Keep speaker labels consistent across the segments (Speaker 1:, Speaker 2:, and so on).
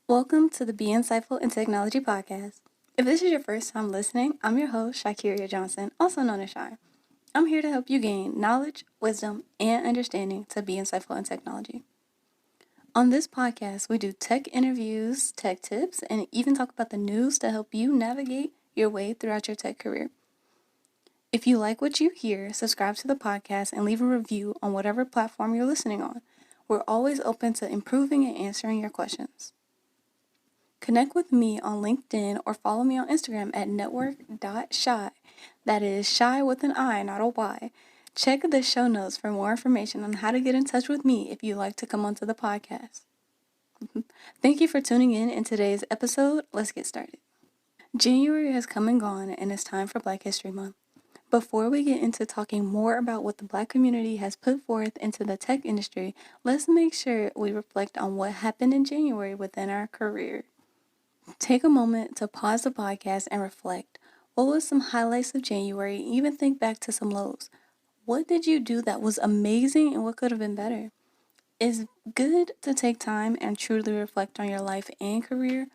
Speaker 1: Welcome to the Be Insightful in Technology podcast. If this is your first time listening, I'm your host, Shikirah Johnson, also known as Shy. I'm here to help you gain knowledge, wisdom, and understanding to be insightful in technology. On this podcast, we do tech interviews, tech tips, and even talk about the news to help you navigate your way throughout your tech career. If you like what you hear, subscribe to the podcast and leave a review on whatever platform you're listening on. We're always open to improving and answering your questions. Connect with me on LinkedIn or follow me on Instagram at network.shy. That is shy with an I, not a Y. Check the show notes for more information on how to get in touch with me if you'd like to come onto the podcast. Thank you for tuning in today's episode. Let's get started. January has come and gone, and it's time for Black History Month. Before we get into talking more about what the Black community has put forth into the tech industry, let's make sure we reflect on what happened in January within our career. Take a moment to pause the podcast and reflect. What was some highlights of January? Even think back to some lows. What did you do that was amazing and what could have been better? It's good to take time and truly reflect on your life and career.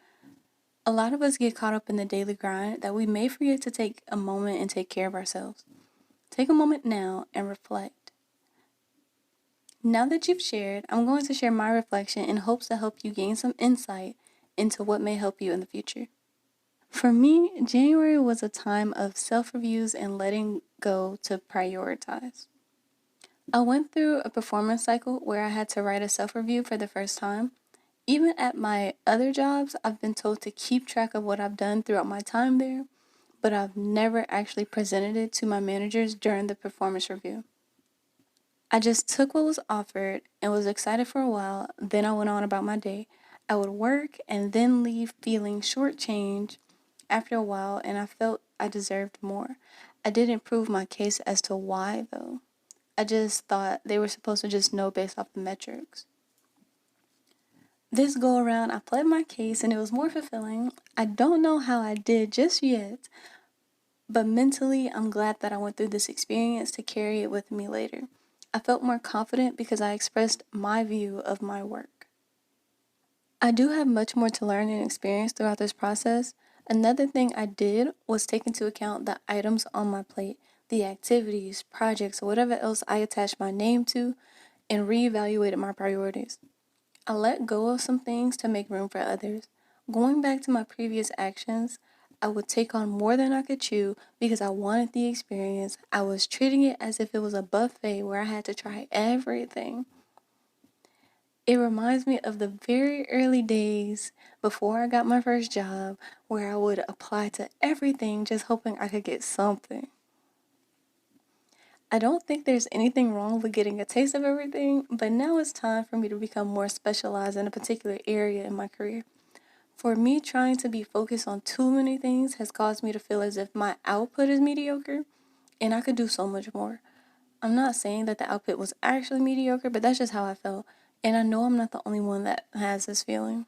Speaker 1: A lot of us get caught up in the daily grind that we may forget to take a moment and take care of ourselves. Take a moment now and reflect. Now that you've shared, I'm going to share my reflection in hopes to help you gain some insight into what may help you in the future. For me, January was a time of self-reviews and letting go to prioritize. I went through a performance cycle where I had to write a self-review for the first time. Even at my other jobs, I've been told to keep track of what I've done throughout my time there, but I've never actually presented it to my managers during the performance review. I just took what was offered and was excited for a while, then I went on about my day. I would work and then leave feeling shortchanged after a while, and I felt I deserved more. I didn't prove my case as to why, though. I just thought they were supposed to just know based off the metrics. This go around, I pled my case and it was more fulfilling. I don't know how I did just yet, but mentally, I'm glad that I went through this experience to carry it with me later. I felt more confident because I expressed my view of my work. I do have much more to learn and experience throughout this process. Another thing I did was take into account the items on my plate, the activities, projects, or whatever else I attached my name to, and reevaluated my priorities. I let go of some things to make room for others. Going back to my previous actions, I would take on more than I could chew because I wanted the experience. I was treating it as if it was a buffet where I had to try everything. It reminds me of the very early days before I got my first job where I would apply to everything just hoping I could get something. I don't think there's anything wrong with getting a taste of everything, but now it's time for me to become more specialized in a particular area in my career. For me, trying to be focused on too many things has caused me to feel as if my output is mediocre and I could do so much more. I'm not saying that the output was actually mediocre, but that's just how I felt. And I know I'm not the only one that has this feeling.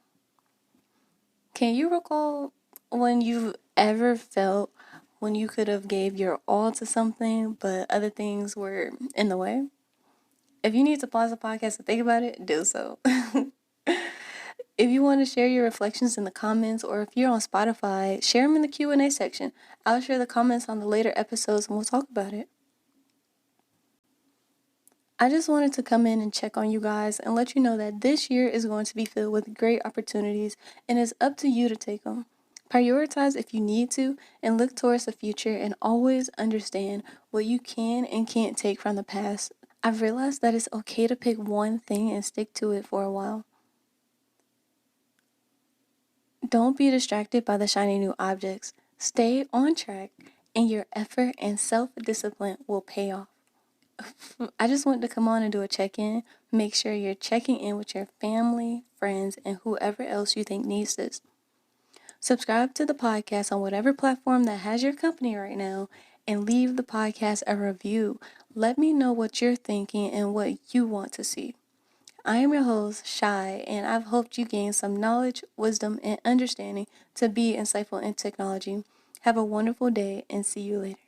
Speaker 1: Can you recall when you've ever felt when you could have gave your all to something, but other things were in the way? If you need to pause the podcast and think about it, do so. If you want to share your reflections in the comments, or if you're on Spotify, share them in the Q&A section. I'll share the comments on the later episodes and we'll talk about it. I just wanted to come in and check on you guys and let you know that this year is going to be filled with great opportunities and it's up to you to take them. Prioritize if you need to and look towards the future and always understand what you can and can't take from the past. I've realized that it's okay to pick one thing and stick to it for a while. Don't be distracted by the shiny new objects. Stay on track and your effort and self-discipline will pay off. I just wanted to come on and do a check-in. Make sure you're checking in with your family, friends, and whoever else you think needs this. Subscribe to the podcast on whatever platform that has your company right now and leave the podcast a review. Let me know what you're thinking and what you want to see. I am your host, Shy, and I've hoped you gain some knowledge, wisdom, and understanding to be insightful in technology. Have a wonderful day and see you later.